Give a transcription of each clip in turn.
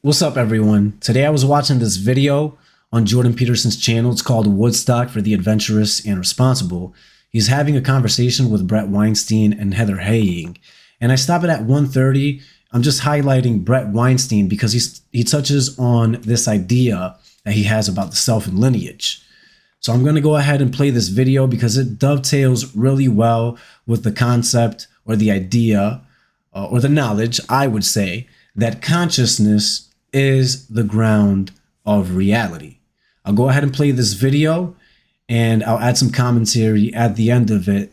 What's up, everyone? Today I was watching this video on Jordan Peterson's channel. It's called Woodstock for the Adventurous and Responsible. He's having a conversation with Bret Weinstein and Heather Heying. And I stop it at 1:30. I'm just highlighting Bret Weinstein because he touches on this idea that he has about the self and lineage. So I'm going to go ahead and play this video because it dovetails really well with the concept or the idea or the knowledge, I would say, that consciousness is the ground of reality. I'll go ahead and play this video and I'll add some commentary at the end of it,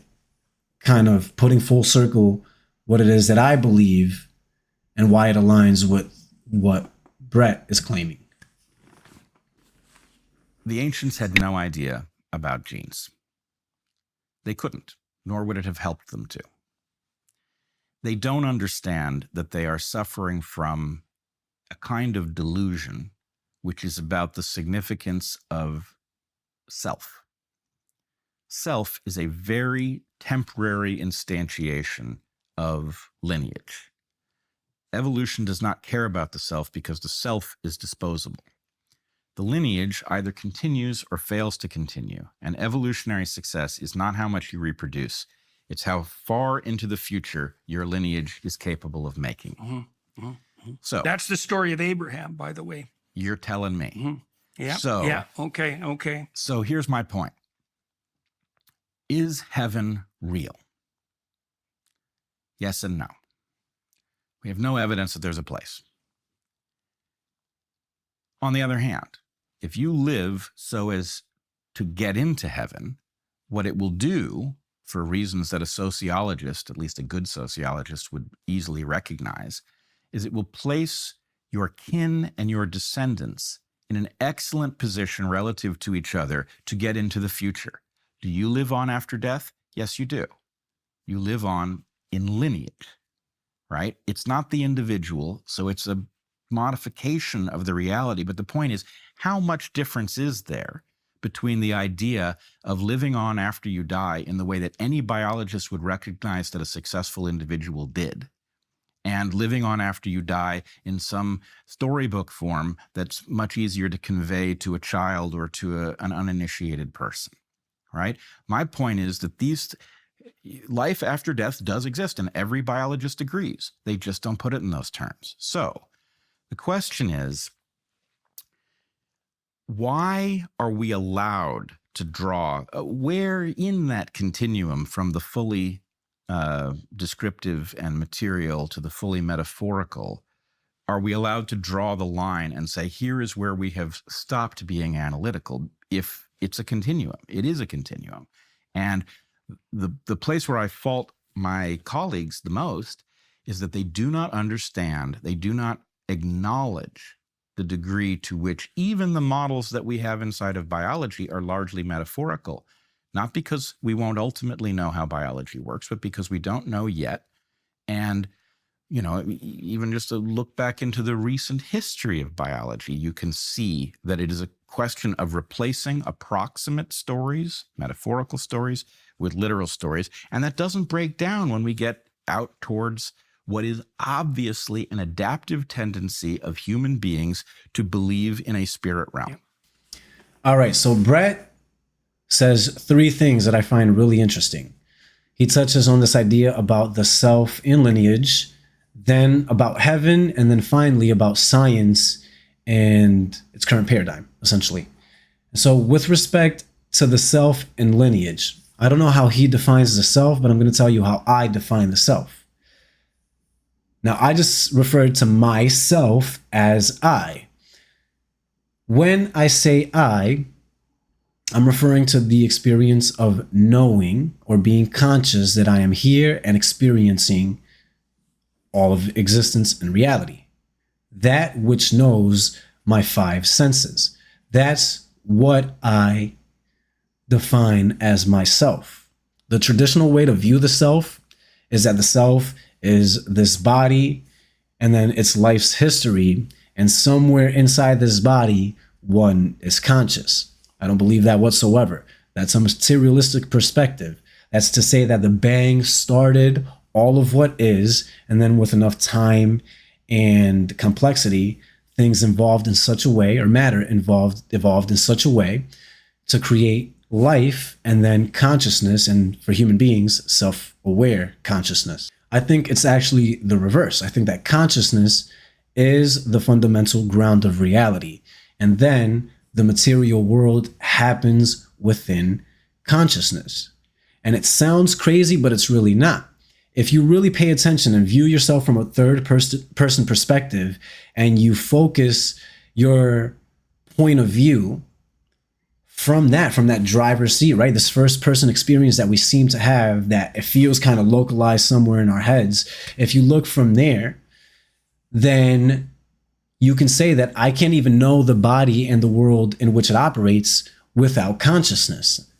kind of putting full circle what it is that I believe and why it aligns with what Bret is claiming. The ancients had no idea about genes. They couldn't, nor would it have helped them to. They don't understand that they are suffering from a kind of delusion, which is about the significance of self. Self is a very temporary instantiation of lineage. Evolution does not care about the self because the self is disposable. The lineage either continues or fails to continue, and evolutionary success is not how much you reproduce. It's how far into the future your lineage is capable of making. So that's the story of Abraham, by the way. You're telling me. Yeah. Okay. So here's my point. Is heaven real? Yes and no. We have no evidence that there's a place. On the other hand, if you live so as to get into heaven, what it will do, for reasons that a sociologist, at least a good sociologist, would easily recognize, is it will place your kin and your descendants in an excellent position relative to each other to get into the future. Do you live on after death? Yes, you do. You live on in lineage, right? It's not the individual, so it's a modification of the reality. But the point is, how much difference is there between the idea of living on after you die in the way that any biologist would recognize that a successful individual did, and living on after you die in some storybook form that's much easier to convey to a child or to an uninitiated person, right? My point is that life after death does exist, and every biologist agrees. They just don't put it in those terms. So the question is, why are we allowed to draw, where in that continuum from the fully descriptive and material to the fully metaphorical, are we allowed to draw the line and say, here is where we have stopped being analytical? If it's a continuum, it is a continuum. And the place where I fault my colleagues the most is that they do not understand, they do not acknowledge the degree to which even the models that we have inside of biology are largely metaphorical. Not because we won't ultimately know how biology works, but because we don't know yet. And, even just to look back into the recent history of biology, you can see that it is a question of replacing approximate stories, metaphorical stories, with literal stories. And that doesn't break down when we get out towards what is obviously an adaptive tendency of human beings to believe in a spirit realm. All right, so Bret says three things that I find really interesting. He touches on this idea about the self in lineage, then about heaven, and then finally about science and its current paradigm, essentially. So with respect to the self and lineage, I don't know how he defines the self, but I'm going to tell you how I define the self. Now, I just referred to myself as I. When I say I'm referring to the experience of knowing or being conscious that I am here and experiencing all of existence and reality. That which knows my five senses. That's what I define as myself. The traditional way to view the self is that the self is this body and then its life's history, and somewhere inside this body, one is conscious. I don't believe that whatsoever. That's a materialistic perspective. That's to say that the bang started all of what is, and then with enough time and complexity, things involved in such a way, or matter evolved in such a way to create life and then consciousness, and for human beings, self-aware consciousness. I think it's actually the reverse. I think that consciousness is the fundamental ground of reality. And then the material world happens within consciousness. And it sounds crazy, but it's really not. If you really pay attention and view yourself from a third person perspective, and you focus your point of view from that driver's seat, right? This first person experience that we seem to have, that it feels kind of localized somewhere in our heads. If you look from there, then you can say that I can't even know the body and the world in which it operates without consciousness.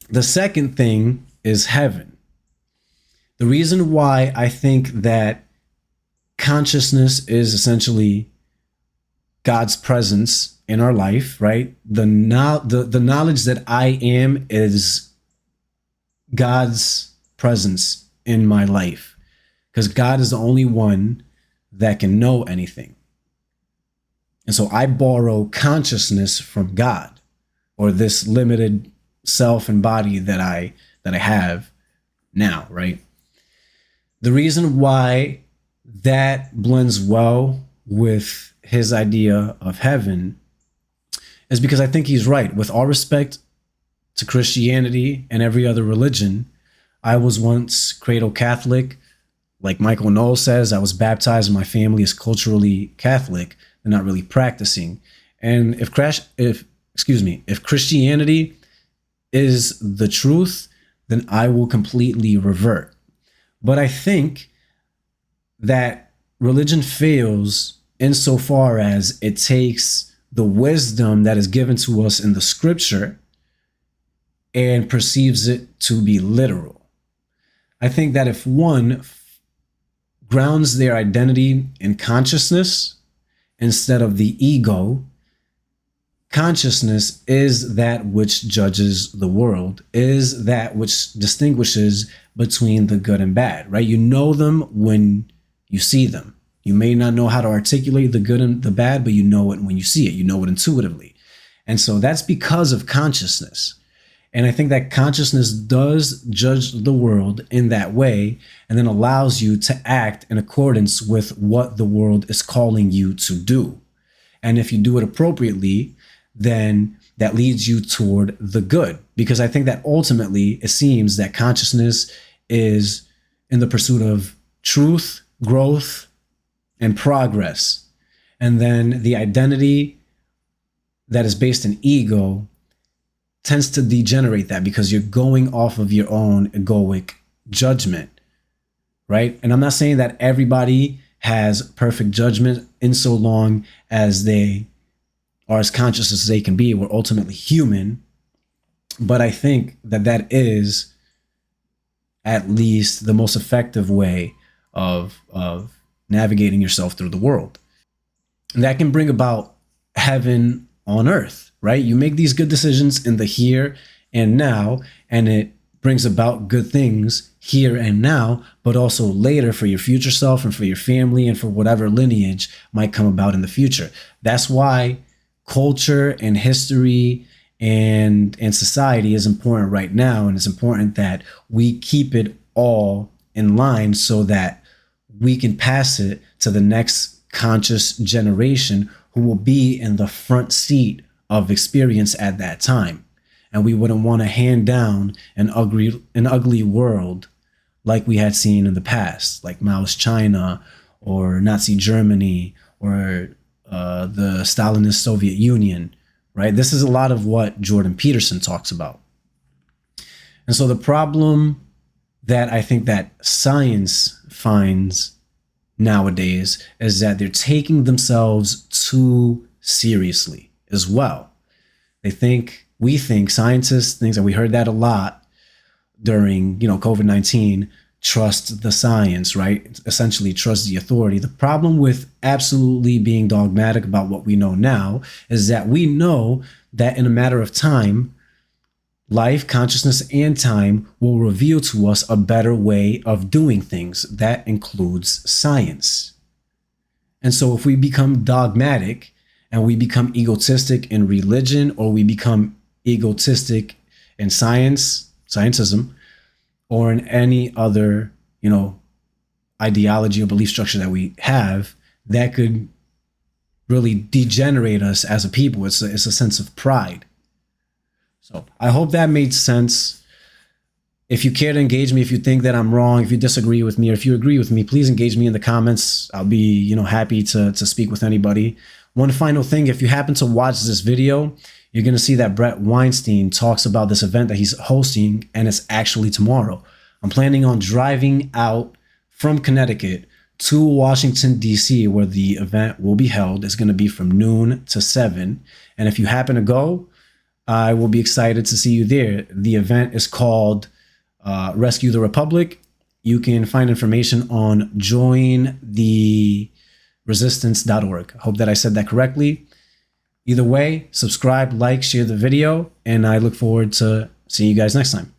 The second thing is heaven. The reason why I think that consciousness is essentially God's presence in our life, right? The knowledge that I am is God's presence in my life, because God is the only one that can know anything. And so I borrow consciousness from God, or this limited self and body that I have now, right? The reason why that blends well with his idea of heaven is because I think he's right. With all respect to Christianity and every other religion, I was once cradle Catholic. Like Michael Knowles says, I was baptized and my family is culturally Catholic. They're not really practicing. And if Christianity is the truth, then I will completely revert. But I think that religion fails insofar as it takes the wisdom that is given to us in the scripture and perceives it to be literal. I think that if one grounds their identity in consciousness instead of the ego, consciousness is that which judges the world, is that which distinguishes between the good and bad, right? You know them when you see them. You may not know how to articulate the good and the bad, but you know it when you see it. You know it intuitively. And so that's because of consciousness. And I think that consciousness does judge the world in that way, and then allows you to act in accordance with what the world is calling you to do. And if you do it appropriately, then that leads you toward the good. Because I think that ultimately it seems that consciousness is in the pursuit of truth, growth, and progress. And then the identity that is based in ego tends to degenerate that, because you're going off of your own egoic judgment, right? And I'm not saying that everybody has perfect judgment in so long as they are as conscious as they can be. We're ultimately human. But I think that that is at least the most effective way of navigating yourself through the world. And that can bring about heaven on earth, right? You make these good decisions in the here and now, and it brings about good things here and now, but also later for your future self and for your family and for whatever lineage might come about in the future. That's why culture and history and society is important right now. And it's important that we keep it all in line so that we can pass it to the next conscious generation who will be in the front seat of experience at that time. And we wouldn't want to hand down an ugly world like we had seen in the past, like Mao's China or Nazi Germany or the Stalinist Soviet Union, right? This is a lot of what Jordan Peterson talks about. And so the problem that I think that science finds nowadays is that they're taking themselves too seriously as well. We think scientists think that, we heard that a lot during, COVID-19, trust the science, right? Essentially trust the authority. The problem with absolutely being dogmatic about what we know now is that we know that in a matter of time, life, consciousness, and time will reveal to us a better way of doing things. That includes science. And so if we become dogmatic and we become egotistic in religion, or we become egotistic in scientism, or in any other, ideology or belief structure that we have, that could really degenerate us as a people. It's a sense of pride. So I hope that made sense. If you care to engage me, if you think that I'm wrong, if you disagree with me, or if you agree with me, please engage me in the comments. I'll be, happy to speak with anybody. One final thing, if you happen to watch this video, you're going to see that Bret Weinstein talks about this event that he's hosting, and it's actually tomorrow. I'm planning on driving out from Connecticut to Washington, D.C., where the event will be held. It's going to be from noon to 7. And if you happen to go, I will be excited to see you there. The event is called Rescue the Republic. You can find information on jointheresistance.org. Hope that I said that correctly. Either way, subscribe, like, share the video, and I look forward to seeing you guys next time.